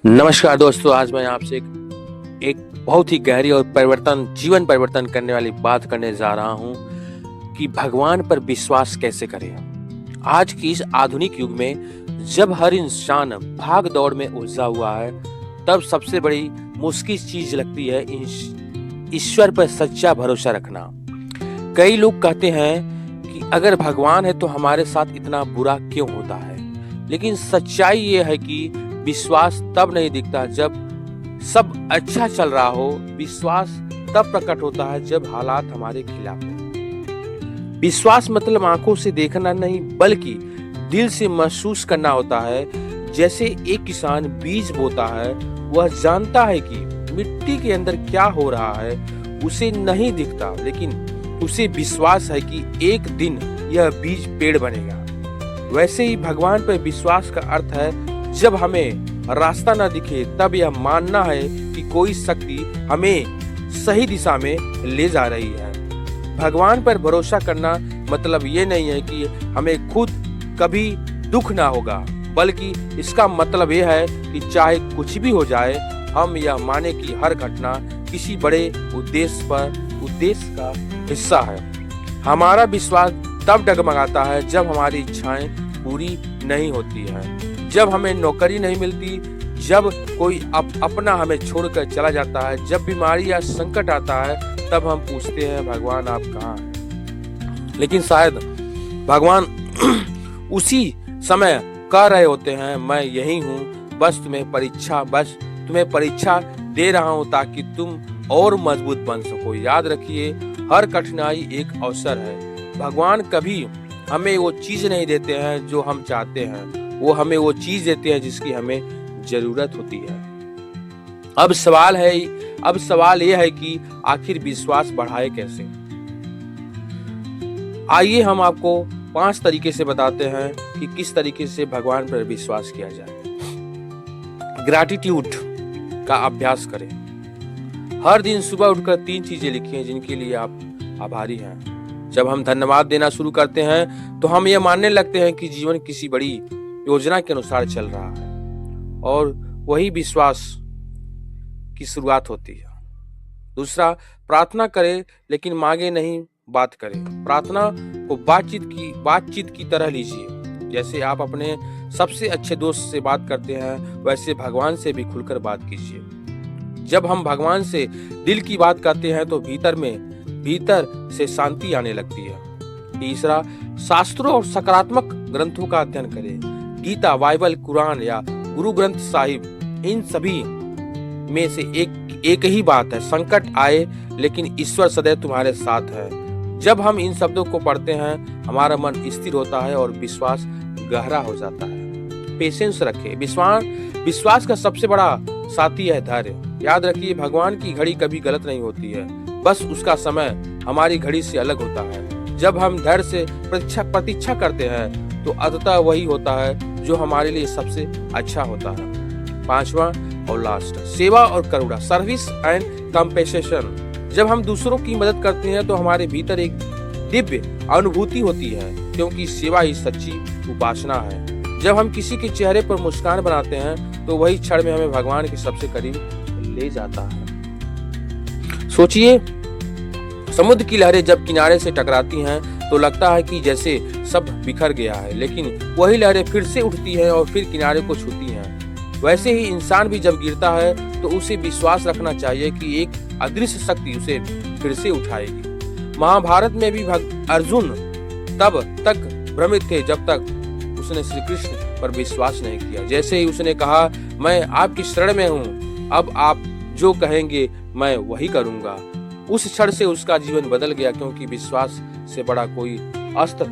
नमस्कार दोस्तों, आज मैं आपसे एक बहुत ही गहरी और जीवन परिवर्तन करने वाली बात करने जा रहा हूँ कि भगवान पर विश्वास कैसे करें। आज की इस आधुनिक युग में जब हर इंसान भाग दौड़ में उलझा हुआ है, तब सबसे बड़ी मुश्किल चीज लगती है ईश्वर पर सच्चा भरोसा रखना। कई लोग कहते हैं कि अगर भगवान है तो हमारे साथ इतना बुरा क्यों होता है, लेकिन सच्चाई ये है कि विश्वास तब नहीं दिखता जब सब अच्छा चल रहा हो। विश्वास तब प्रकट होता है जब हालात हमारे खिलाफ हो। विश्वास मतलब आंखों से देखना नहीं, बल्कि दिल से महसूस करना होता है। जैसे एक किसान बीज बोता है, वह जानता है कि मिट्टी के अंदर क्या हो रहा है, उसे नहीं दिखता, लेकिन उसे विश्वास है कि एक दिन यह बीज पेड़ बनेगा। वैसे ही भगवान पर विश्वास का अर्थ है, जब हमें रास्ता न दिखे तब यह मानना है कि कोई शक्ति हमें सही दिशा में ले जा रही है। भगवान पर भरोसा करना मतलब ये नहीं है कि हमें खुद कभी दुख ना होगा, बल्कि इसका मतलब यह है कि चाहे कुछ भी हो जाए, हम यह माने कि हर घटना किसी बड़े उद्देश्य का हिस्सा है। हमारा विश्वास तब डगमगाता है जब हमारी इच्छाएं पूरी नहीं होती है, जब हमें नौकरी नहीं मिलती, जब कोई अपना हमें छोड़कर चला जाता है, जब बीमारी या संकट आता है, तब हम पूछते हैं भगवान आप कहाँ हैं। लेकिन शायद भगवान उसी समय कह रहे होते हैं मैं यही हूँ, बस तुम्हें परीक्षा दे रहा हूँ ताकि तुम और मजबूत बन सको। याद रखिए, हर कठिनाई एक अवसर है। भगवान कभी हमें वो चीज नहीं देते हैं जो हम चाहते हैं, वो हमें वो चीज देते हैं जिसकी हमें जरूरत होती है। अब सवाल यह है कि आखिर विश्वास बढ़ाए कैसे। आइए हम आपको 5 तरीके से बताते हैं कि किस तरीके से भगवान पर विश्वास किया जाए। ग्रैटिट्यूड का अभ्यास करें। हर दिन सुबह उठकर 3 चीजें लिखिए जिनके लिए आप आभारी हैं। जब हम धन्यवाद देना शुरू करते हैं तो हम ये मानने लगते हैं कि जीवन किसी बड़ी योजना के अनुसार चल रहा है, और वही विश्वास की शुरुआत होती है। दूसरा, प्रार्थना करें लेकिन मांगे नहीं, बात करें। प्रार्थना को बातचीत की तरह लीजिए। जैसे आप अपने सबसे अच्छे दोस्त से बात करते हैं, वैसे भगवान से भी खुलकर बात कीजिए। जब हम भगवान से दिल की बात करते हैं तो भीतर से शांति आने लगती है। तीसरा, शास्त्रों और सकारात्मक ग्रंथों का अध्ययन करें। गीता, बाइबल, कुरान या गुरु ग्रंथ साहिब, इन सभी में से एक ही बात है, संकट आए लेकिन ईश्वर सदैव तुम्हारे साथ है। जब हम इन शब्दों को पढ़ते हैं, हमारा मन स्थिर होता है और विश्वास गहरा हो जाता है। पेशेंस रखें। विश्वास का सबसे बड़ा साथी है धैर्य। याद रखिए, भगवान की घड़ी कभी गलत नहीं होती है, बस उसका समय हमारी घड़ी से अलग होता है। जब हम धैर्य से प्रतीक्षा करते हैं तो अंततः वही होता है जो हमारे लिए सबसे अच्छा होता है। 5वां और लास्ट, सेवा और करुणा, सर्विस एंड कंपेशन। जब हम दूसरों की मदद करते हैं तो हमारे भीतर एक दिव्य अनुभूति होती है, क्योंकि सेवा ही सच्ची उपासना है। जब हम किसी के चेहरे पर मुस्कान बनाते हैं तो वही क्षण में हमें भगवान के सबसे करीब ले जाता है। सोचिए, समुद्र की लहरें जब किनारे से टकराती हैं तो लगता है कि जैसे सब बिखर गया है, लेकिन वही लहरें फिर से उठती हैं और फिर किनारे को छूती हैं। वैसे ही इंसान भी जब गिरता है तो उसे विश्वास रखना चाहिए कि एक अदृश्य शक्ति उसे फिर से उठाएगी। महाभारत में भी अर्जुन तब तक भ्रमित थे जब तक उसने श्री कृष्ण पर विश्वास नहीं किया। जैसे ही उसने कहा मैं आपकी शरण में हूँ, अब आप जो कहेंगे मैं वही करूंगा, उस क्षण से उसका जीवन बदल गया, क्योंकि विश्वास से बड़ा कोई अस्त्र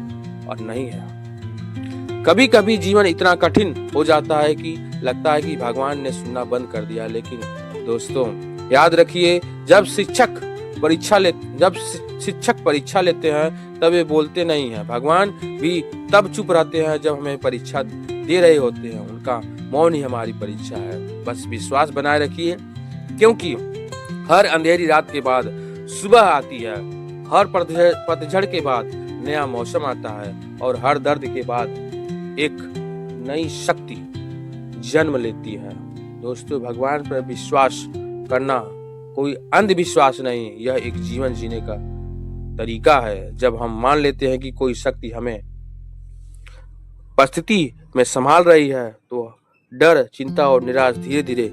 और नहीं है। कभी कभी जीवन इतना कठिन हो जाता है कि लगता है कि भगवान ने सुनना बंद कर दिया, लेकिन दोस्तों याद रखिए, जब शिक्षक परीक्षा लेते हैं तब वे बोलते नहीं हैं। भगवान भी तब चुप रहते हैं जब हमें परीक्षा दे रहे होते हैं। उनका मौन ही हमारी परीक्षा है। बस विश्वास बनाए रखिए, क्योंकि हर अंधेरी रात के बाद सुबह आती है, हर पतझड़ के बाद नया मौसम आता है, और हर दर्द के बाद एक नई शक्ति जन्म लेती है। दोस्तों, भगवान पर विश्वास करना कोई अंधविश्वास नहीं, यह एक जीवन जीने का तरीका है। जब हम मान लेते हैं कि कोई शक्ति हमें परिस्थिति में संभाल रही है, तो डर, चिंता और निराश धीरे धीरे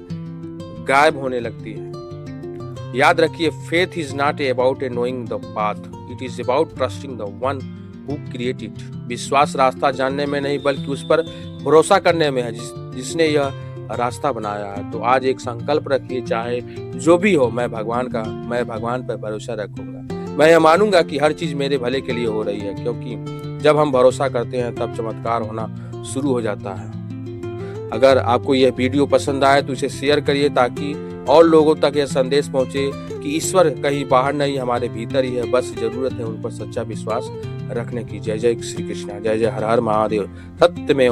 गायब होने लगती है। याद रखिए, faith is not about knowing the path, it is about trusting the one who create it. विश्वास रास्ता जानने में नहीं, बल्कि उस पर भरोसा करने में है जिसने यह रास्ता बनाया है। तो आज एक संकल्प रखिए, चाहे जो भी हो, मैं भगवान पर भरोसा रखूंगा। मैं यह मानूंगा कि हर चीज मेरे भले के लिए हो रही है, क्योंकि जब हम भरोसा करते हैं तब चमत्कार होना शुरू हो जाता है। अगर आपको यह वीडियो पसंद आए तो इसे शेयर करिए, ताकि और लोगों तक यह संदेश पहुंचे कि ईश्वर कहीं बाहर नहीं, हमारे भीतर ही है। बस जरूरत है उन पर सच्चा विश्वास रखने की। जय जय श्री कृष्णा, जय जय हर हर महादेव। सत्य में